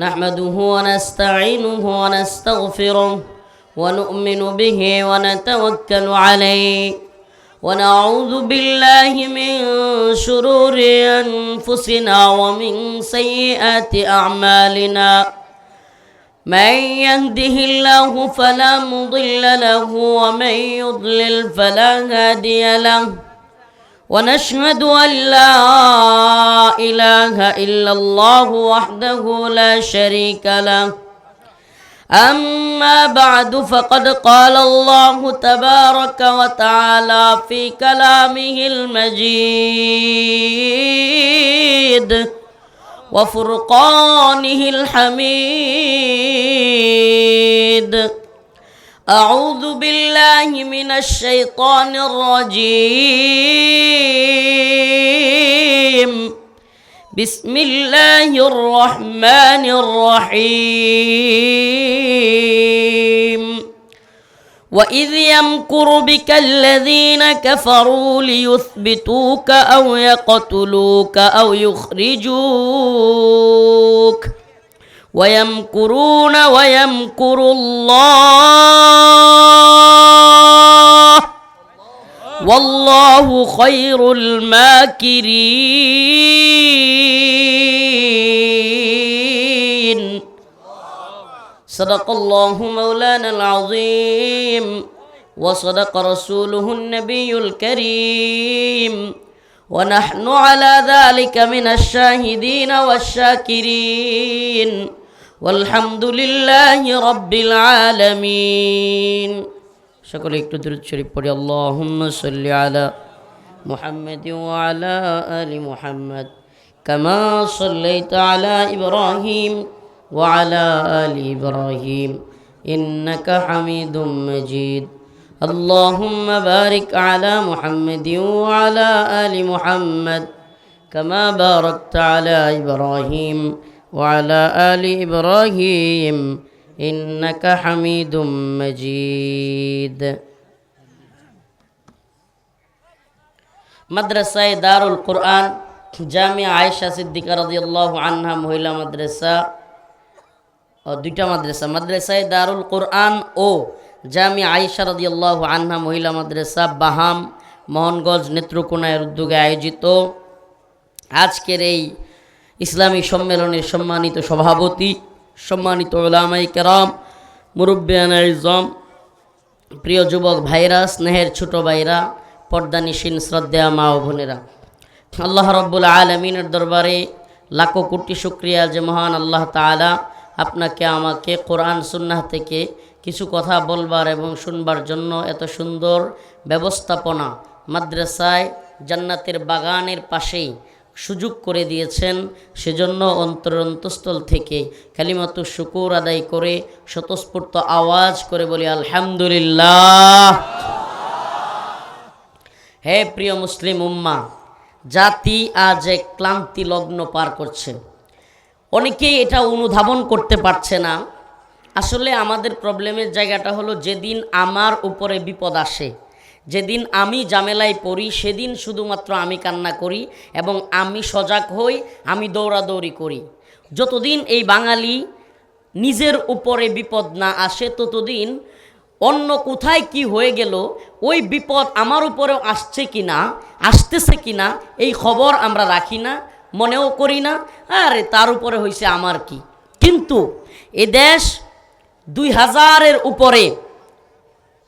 نحمده ونستعينه ونستغفره ونؤمن به ونتوكل عليه ونعوذ بالله من شرور أنفسنا ومن سيئات أعمالنا من يهده الله فلا مضل له ومن يضلل فلا هادي له ونشهد أن لا إله إلا الله وحده لا شريك له أما بعد فقد قال الله تبارك وتعالى في كلامه المجيد وفرقانه الحميد أعوذ بالله من الشيطان الرجيم بسم الله الرحمن الرحيم وإذ يمكر بك الذين كفروا ليثبتوك أو يقتلوك أو يخرجوك ويمكرون ويمكر الله والله خير الماكرين صدق الله مولانا العظيم وصدق رسوله النبي الكريم ونحن على ذلك من الشاهدين والشاكرين والحمد لله رب العالمين সকলে একটু দরুদ শরীফ পড়ি আল্লাহুম্মা সাল্লি আলা মুহাম্মাদিন ওয়া আলা আলি মুহাম্মাদ কামা সাল্লাইতা আলা ইব্রাহিম ওয়া আলা আলি ইব্রাহিম ইন্নাকা হামিদুম মাজিদ اللهم بارك على محمد وعلى آل محمد كما باركت على إبراهيم وعلى آل إبراهيم إنك حميد مجيد مدرسة دار القرآن جامع عائشة صديقة رضي الله عنها মহিলা মাদ্রাসা ও দুইটা মাদ্রাসা মাদ্রাসায়ে দারুল কোরআন ও জামি আয়েশা রাদিয়াল্লাহু আনহা মহিলা মাদ্রাসা বাহাম মোহনগঞ্জ নেত্রকোনার উদ্যোগে আয়োজিত আজকের এই ইসলামী সম্মেলনের সম্মানিত সভাপতি, সম্মানিত উলামায়ে কেরাম, মুরব্বিয়ানে ইজম, প্রিয় যুবক ভাইরা, স্নেহের ছোট ভাইরা, পর্দানিশীন শ্রদ্ধেয় মা ও বোনেরা, আল্লাহ রাব্বুল আলামিনের দরবারে লাখো কোটি শুকরিয়া যে মহান আল্লাহ তাআলা আপনাকে আমাকে কোরআন সুন্নাহ থেকে কিছু কথা বলবার এবং শুনবার জন্য এত সুন্দর ব্যবস্থাপনা মাদ্রাসায় জান্নাতের বাগানের পাশেই সুযোগ করে দিয়েছেন। সেজন্য অন্তরস্থল থেকে কালিমাতুশ শুকুর আদায় করে স্বতঃস্ফূর্ত আওয়াজ করে বলি আলহামদুলিল্লাহ। হে প্রিয় মুসলিম উম্মাহ, জাতি আজ এক ক্লান্তি লগ্ন পার করছে। অনেকেই এটা অনুধাবন করতে পারছে না। আসলে আমাদের প্রবলেমের জায়গাটা হলো, যেদিন আমার উপরে বিপদ আসে, যেদিন আমি ঝামেলায় পড়ি, সেদিন শুধুমাত্র আমি কান্না করি এবং আমি সজাগ হই, আমি দৌড়াদৌড়ি করি। যতদিন এই বাঙালি নিজের উপরে বিপদ না আসে, ততদিন অন্য কোথায় কি হয়ে গেল, ওই বিপদ আমার উপরেও আসছে কিনা, আসতেছে কিনা, এই খবর আমরা রাখি না, মনেও করি না। আরে তার উপরে হয়েছে আমার কি। কিন্তু এ দেশ 2000-এর উপরে,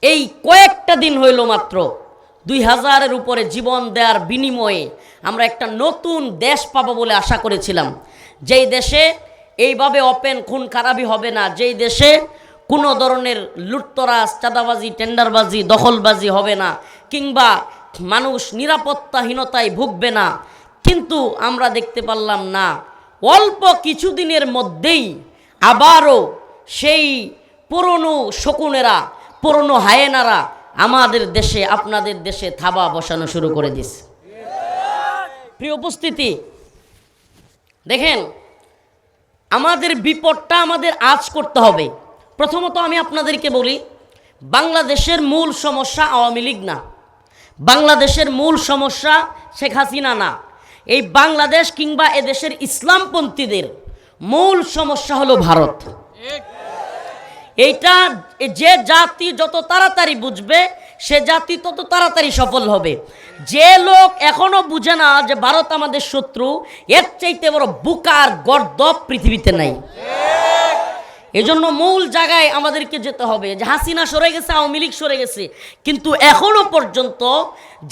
এই কয়েকটা দিন হইল মাত্র 2000-এর উপরে জীবন দেওয়ার বিনিময়ে আমরা একটা নতুন দেশ পাবো বলে আশা করেছিলাম। যেই দেশে এইভাবে ওপেন খুন খারাপি হবে না, যেই দেশে কোনো ধরনের লুটতরাজ, চাঁদাবাজি, টেন্ডারবাজি, দখলবাজি হবে না, কিংবা মানুষ নিরাপত্তাহীনতায় ভুগবে না। কিন্তু আমরা দেখতে পারলাম না, অল্প কিছুদিনের মধ্যেই আবারও সেই পুরনো শকুনেরা, পুরনো হায়েনারা আমাদের দেশে, আপনাদের দেশে থাবা বসানো শুরু করে দিছে। প্রিয় উপস্থিতি, দেখেন, আমাদের বিপদটা আমাদের আজ করতে হবে। প্রথমত আমি আপনাদেরকে বলি, বাংলাদেশের মূল সমস্যা আওয়ামী লীগ না, বাংলাদেশের মূল সমস্যা শেখ হাসিনা না। এই বাংলাদেশ কিংবা এদেশের ইসলামপন্থীদের মূল সমস্যা হলো ভারত। এইটা যে জাতি যত তাড়াতাড়ি বুঝবে সে জাতি তত তাড়াতাড়ি সফল হবে। যে লোক এখনো বুঝে না যে ভারত আমাদের শত্রু, এর চাইতে বড় বুকার গর্দভ পৃথিবীতে নাই। এজন্য মূল জায়গায় আমাদেরকে যেতে হবে। যে হাসিনা সরে গেছে, আওয়ামী লীগ সরে গেছে, কিন্তু এখনো পর্যন্ত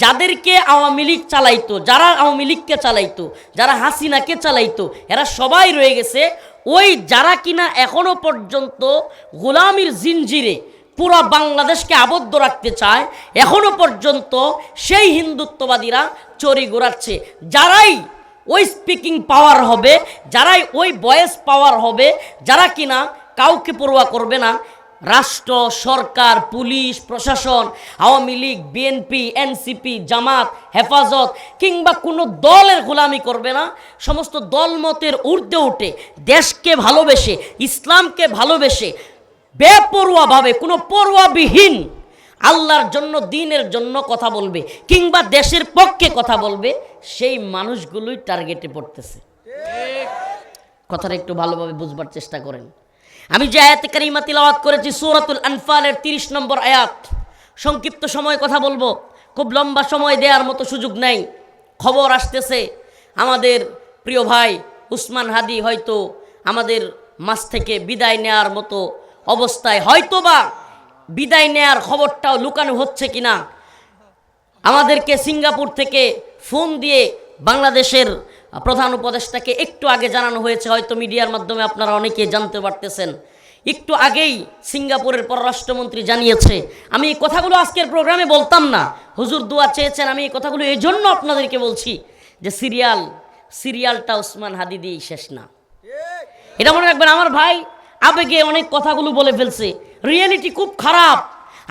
যাদেরকে আওয়ামী লীগ চালাইতো, যারা আওয়ামী লীগকে চালাইতো, যারা হাসিনাকে চালাইতো, এরা সবাই রয়ে গেছে। ওই যারা কিনা এখনো পর্যন্ত গোলামির জিনজিরে পুরো বাংলাদেশকে আবদ্ধ রাখতে চায়, এখনো পর্যন্ত সেই হিন্দুত্ববাদীরা চড়ি ঘোরাচ্ছে। যারাই ওই স্পিকিং পাওয়ার হবে, যারাই ওই ভয়েস পাওয়ার হবে, যারা কিনা কাউকে পরোয়া করবে না, রাষ্ট্র, সরকার, পুলিশ, প্রশাসন, আওয়ামী লীগ, বিএনপি, এনসিপি, জামাত, হেফাজত কিংবা কোনো দলের গোলামি করবে না, সমস্ত দলমতের ঊর্ধ্বে উঠে দেশকে ভালোবেসে, ইসলামকে ভালোবেসে, বেপরোয়াভাবে, কোনো পরোয়াবিহীন আল্লাহর জন্য, দ্বীনের জন্য কথা বলবে কিংবা দেশের পক্ষে কথা বলবে, সেই মানুষগুলোই টার্গেটে পড়তেছে। কথাটা একটু ভালোভাবে বুঝবার চেষ্টা করেন। আমি যে আয়াতে কারিমা তিলাওয়াত করেছি সূরাতুল আনফালের 30 নম্বর আয়াত, সংক্ষিপ্ত সময় কথা বলবো, খুব লম্বা সময় দেওয়ার মতো সুযোগ নাই। খবর আসতেছে আমাদের প্রিয় ভাই উসমান হাদি হয়তো আমাদের মাঝ থেকে বিদায় নেওয়ার মতো অবস্থায়, হয়তোবা বিদায় নেয়ার খবরটাও লুকানো হচ্ছে কিনা। আমাদেরকে সিঙ্গাপুর থেকে ফোন দিয়ে বাংলাদেশের প্রধান উপদেষ্টাকে একটু আগে জানানো হয়েছে, হয়তো মিডিয়ার মাধ্যমে আপনারা অনেকে জানতে পারতেছেন। একটু আগেই সিঙ্গাপুরের পররাষ্ট্রমন্ত্রী জানিয়েছে। আমি এই কথাগুলো আজকের প্রোগ্রামে বলতাম না, হুজুর দোয়া চেয়েছেন, আমি এই কথাগুলো এই জন্য আপনাদেরকে বলছি যে সিরিয়ালটা উসমান হাদি দিয়েই শেষ না। এটা মনে রাখবেন। আমার ভাই আবেগে অনেক কথাগুলো বলে ফেলছে, রিয়েলিটি খুব খারাপ।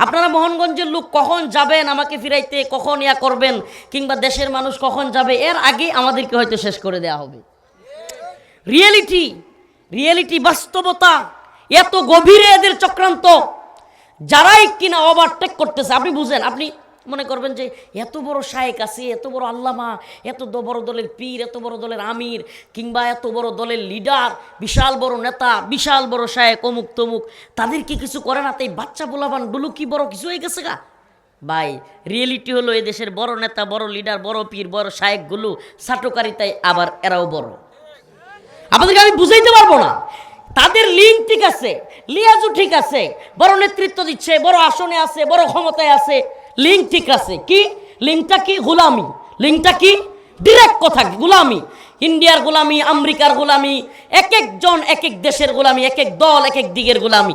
আপনারা মোহনগঞ্জের লোক কখন যাবেন আমাকে ফিরাইতে, কখন ইয়া করবেন, কিংবা দেশের মানুষ কখন যাবে, এর আগে আমাদেরকে হয়তো শেষ করে দেওয়া হবে। রিয়েলিটি বাস্তবতা এত গভীরে এদের চক্রান্ত, যারাই কিনা ওভারটেক করতেছে। আপনি বুঝেন, আপনি মনে করবেন যে এত বড় শায়েক আছে, এত বড় আল্লামা, এত বড় দলের পীর, এত বড় দলের আমির, কিংবা এত বড় দলের লিডার, বিশাল বড় নেতা, বিশাল বড় শায়েক, অমুক তমুক, তাদেরকে কিছু করে না, তাই বাচ্চা পোলাপান গুলো কি বড় কিছু হয়ে গেছে গা। ভাই রিয়েলিটি হলো এই দেশের বড় নেতা, বড় লিডার, বড় পীর, বড় শায়েকগুলো ছাটোকারিতায় আবার এরাও বড়। আপনাদেরকে আমি বুঝাইতে পারবো না। তাদের লিঙ্ক ঠিক আছে, লিয়াজু ঠিক আছে, বড় নেতৃত্ব দিচ্ছে, বড় আসনে আছে, বড় ক্ষমতায় আছে, লিঙ্ক ঠিক আছে। কি লিঙ্কটা? কি গোলামি। লিঙ্কটা কি? ডিরেক্ট কথা, গোলামি। ইন্ডিয়ার গোলামি, আমেরিকার গোলামি, এক একজন এক এক দেশের গোলামি, এক এক দল এক এক দিকের গোলামি।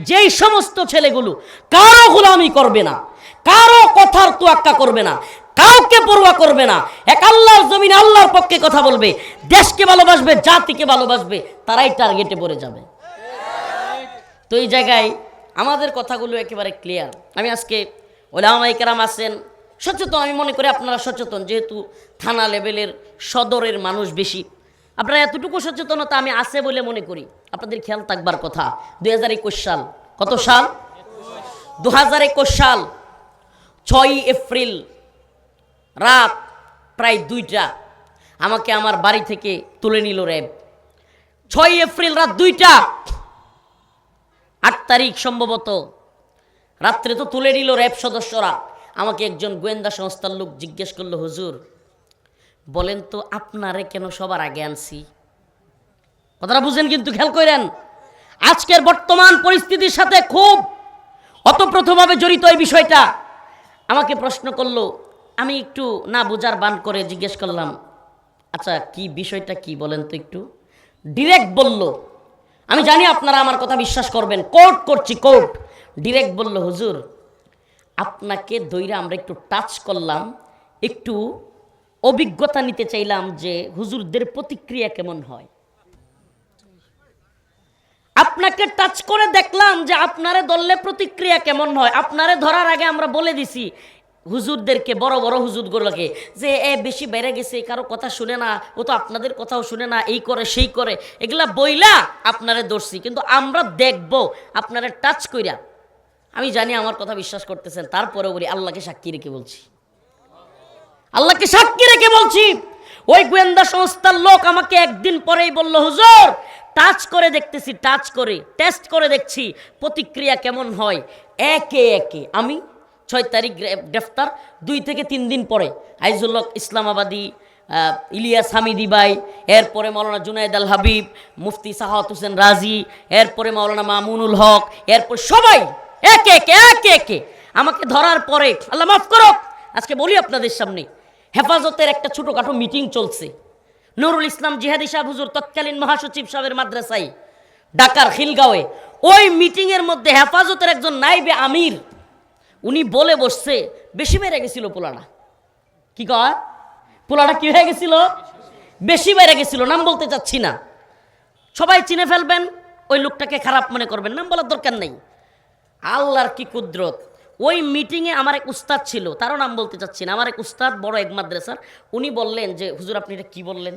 যেই সমস্ত ছেলেগুলো কারো গোলামি করবে না, কারো কথার তোয়াক্কা করবে না, কাউকে পরোয়া করবে না, এক আল্লাহর জমিনে আল্লাহর পক্ষে কথা বলবে, দেশকে ভালোবাসবে, জাতিকে ভালোবাসবে, তারাই টার্গেটে পড়ে যাবে। তো এই জায়গায় আমাদের কথাগুলো একেবারে ক্লিয়ার। আমি আজকে ওলামায়ে কেরাম আছেন সচেতন, আমি মনে করি আপনারা সচেতন, যেহেতু থানা লেভেলের সদরের মানুষ বেশি, আপনারা এতটুকু সচেতনতা আমি আছে বলে মনে করি। আপনাদের খেয়াল থাকবার কথা, 2021 সাল, কত সাল? 2021 সাল 6 এপ্রিল রাত প্রায় 2টা আমাকে আমার বাড়ি থেকে তুলে নিল র্যাব। 6 এপ্রিল রাত 2টা, 8 তারিখ সম্ভবত রাত্রে তো তুলে নিল র্যাব সদস্যরা। আমাকে একজন গোয়েন্দা সংস্থার লোক জিজ্ঞেস করলো, হুজুর বলেন তো আপনারে কেন সবার আগে আনছি? কথাটা বুঝেন কিন্তু, খেয়াল করেন। আজকের বর্তমান পরিস্থিতির সাথে খুব অতপ্রথভাবে জড়িত এই বিষয়টা। আমাকে প্রশ্ন করলো, আমি একটু না বোঝার বান করে জিজ্ঞেস করলাম, আচ্ছা কি বিষয়টা কি বলেন তো একটু। ডিরেক্ট বলল, আমি জানি আপনারা আমার কথা বিশ্বাস করবেন, কোর্ট করছি, কোর্ট। ডিরেক্ট বলল, হুজুর আপনাকে দইরা আমরা একটু টাচ করলাম, একটু অভিজ্ঞতা নিতে চাইলাম যে হুজুরদের প্রতিক্রিয়া কেমন হয়। আপনাকে টাচ করে দেখলাম যে আপনারে ধরলে প্রতিক্রিয়া কেমন হয়। আপনারে ধরার আগে আমরা বলে দিছি হুজুরদেরকে, বড় বড় হুজুরগুলোকে, যে এ বেশি বেড়ে গেছে, কারো কথা শুনে না, ও তো আপনাদের কথাও শুনে না, এই করে সেই করে, এগুলা বইলা আপনারে ধরছি, কিন্তু আমরা দেখব আপনারে টাচ কইরা। আমি জানি আমার কথা বিশ্বাস করতেছেন, তারপরে বলি আল্লাহকে সাক্ষী রেখে বলছি, আল্লাহকে সাক্ষী রেখে বলছি। ওই গোয়েন্দা সংস্থার লোক আমাকে একদিন পরেই বলল, হুজুর টাচ করে দেখতেছি, টাচ করে টেস্ট করে দেখছি প্রতিক্রিয়া কেমন হয়। একে একে আমি 6 তারিখ গ্রেফতার, 2 থেকে 3 দিন পরে আইজুল হক ইসলামাবাদী, ইলিয়াস হামিদি ভাই, এরপরে মাওলানা জুনায়েদ আল হাবিব, মুফতি সাহাওয়াত হোসেন রাজি, এরপরে মাওলানা মামুনুল হক, এরপর সবাই একে একে একে একে আমাকে ধরার পরে, আল্লাহ মাফ করো আজকে বলি আপনাদের সামনে, হেফাজতের একটা ছোটোখাটো মিটিং চলছে নুরুল ইসলাম জিহাদি সাহেব হুজুর তৎকালীন মহাসচিব সাহেবের মাদ্রাসায় ঢাকার খিলগাঁওয়ে। ওই মিটিংয়ের মধ্যে হেফাজতের একজন নাইবে আমির উনি বলে বসছে, বেশি বেড়ে গেছিল পোলাটা। কি কয়? পোলাটা কি হয়ে গেছিল? বেশি বেড়ে গেছিল। নাম বলতে চাচ্ছি না, সবাই চিনে ফেলবেন, ওই লোকটাকে খারাপ মনে করবেন, নাম বলার দরকার নেই। আল্লাহর কি কুদরত, ওই মিটিংয়ে আমার এক উস্তাদ ছিল, তারও নাম বলতে চাচ্ছি না, আমার এক উস্তাদ বড় এক মাদ্রাসার, উনি বললেন যে হুজুর আপনি এটা কী বললেন?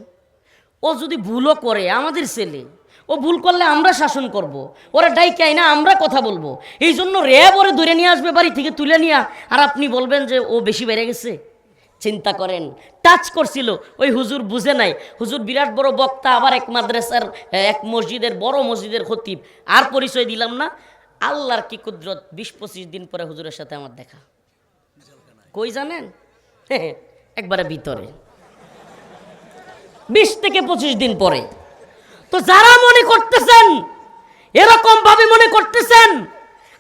ও যদি ভুলও করে আমাদের ছেলে, ও ভুল করলে আমরা শাসন করব, ওরা ডাইকাই না আমরা কথা বলবো, এই জন্য র্যাব ওরে ধরে নিয়ে আসবে বাড়ি থেকে তুলে নিয়ে, আর আপনি বলবেন যে ও বেশি বেড়ে গেছে। চিন্তা করেন, টাচ করছিল, ওই হুজুর বুঝে নাই, হুজুর বিরাট বড় বক্তা, আবার এক মাদ্রাসার এক মসজিদের বড় মসজিদের খতিব, আর পরিচয় দিলাম না। আল্লাহর কি কুদরত, 20-25 দিন পরে হুজুরের সাথে আমার দেখা। কই জানেন? একবারে ভিতরে, 20 থেকে 25 দিন পরে। তো যারা মনে করতেছেন, এরকম ভাবে মনে করতেছেন,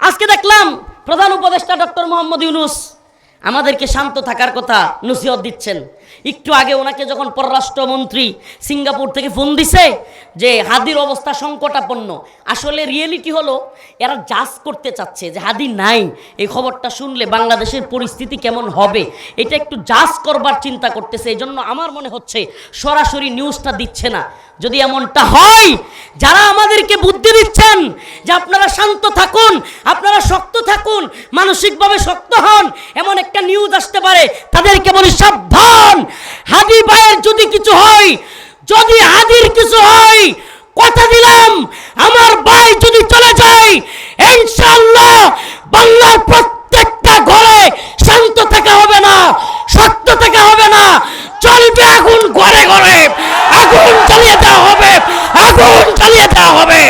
আজকে দেখলাম প্রধান উপদেষ্টা ডক্টর মোহাম্মদ ইউনূস আমাদেরকে শান্ত থাকার কথা নসিহত দিচ্ছেন। একটু আগে ওনাকে যখন পররাষ্ট্রমন্ত্রী সিঙ্গাপুর থেকে ফোন দিছে যে হাদির অবস্থা সংকটাপন্ন, আসলে রিয়েলিটি হলো এরা জাজ করতে চাচ্ছে যে হাদি নাই। এই খবরটা শুনলে বাংলাদেশের পরিস্থিতি কেমন হবে এটা একটু জাজ করবার চিন্তা করতেছে। এই জন্য আমার মনে হচ্ছে সরাসরি নিউজটা দিচ্ছে না। যদি এমনটা হয়, যারা আমাদেরকে বুদ্ধি দিচ্ছেন যে আপনারা শান্ত থাকুন, আপনারা শক্ত থাকুন, মানসিকভাবে শক্ত হন, এমন একটা নিউজ আসতে পারে, তাদেরকে বলি সাবধান। হাদি ভাইয়ের যদি কিছু হয়, যদি হাদির কিছু হয়, কথা দিলাম আমার ভাই যদি চলে যায়, ইনশাআল্লাহ বাংলার প্রত্যেকটা ঘরে শান্ত থাকা হবে না, শক্ত থাকা হবে না, চলবে আগুন, ঘরে ঘরে আগুন জ্বালিয়ে দেওয়া হবে, আগুন জ্বালিয়ে দেওয়া হবে।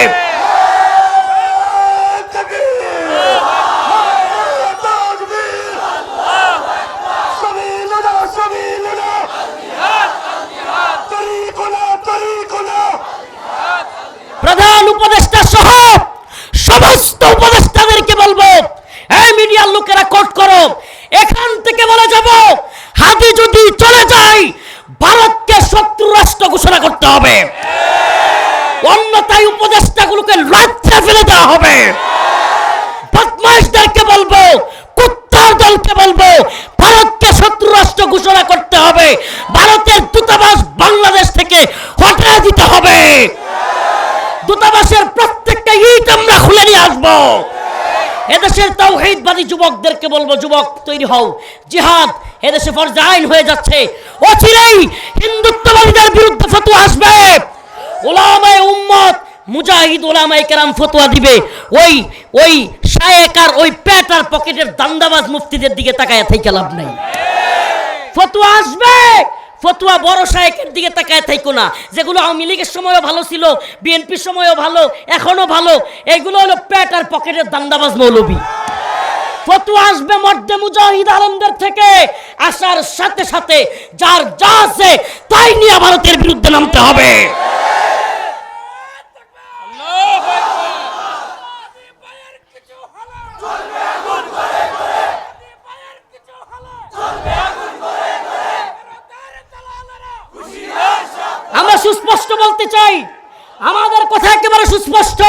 প্রধান উপদেষ্টা সহ সমস্ত উপদেষ্টাদেরকে বলবো, এই মিডিয়ার লোকেরা কোট করো, এখান থেকে বলে যাব হাদি যদি চলে যায় ভারতকে শত্রু রাষ্ট্র ঘোষণা করতে হবে, অন্যথায় উপদেষ্টাগুলোকে লজ্জা ফেলে দেওয়া হবে। বদমাইশদেরকে বলবো, কুত্তার দলকে বলবো, ভারতকে শত্রু রাষ্ট্র ঘোষণা করতে হবে, ভারতের দূতাবাস বাংলাদেশ থেকে হটিয়ে দিতে হবে, দূতাবাসের প্রত্যেকটা ইট আমরা খুলে নিয়ে আসবো। এদেশের তাওহীদবাদী যুবকদেরকে বলবো, যুবক তৈরি হও, জিহাদ এদেশে ফরজ আইন হয়ে যাচ্ছে, অচিরেই হিন্দুত্ববাদীদের বিরুদ্ধে ফতোয়া আসবে, উলামায়ে উম্মত মুজাহিদ উলামায়ে কেরাম ফতোয়া দিবে, ওই শায়েক আর ওই পেট আর পকেটের দান্দাবাজ মুফতিদের দিকে তাকায় থেকে লাভ নাই। ফতোয়া আসবে, ফতোয়া বড় শায়েকের দিকে তাকায় থাইকো না, যেগুলো আওয়ামী লীগের সময়ও ভালো ছিল, বিএনপির সময়ও ভালো, এখনো ভালো, এগুলো হলো পেট আর পকেটের দান্দাবাজ মৌলবী। ফতোয়া আসবে মর্দে মুজাহিদ আলমদের থেকে, আসার সাথে সাথে যার যা আছে তাই নিয়ে ভারতের বিরুদ্ধে নামতে হবে। আমরা সুস্পষ্ট বলতে চাই, আমাদের কথা একেবারে সুস্পষ্ট।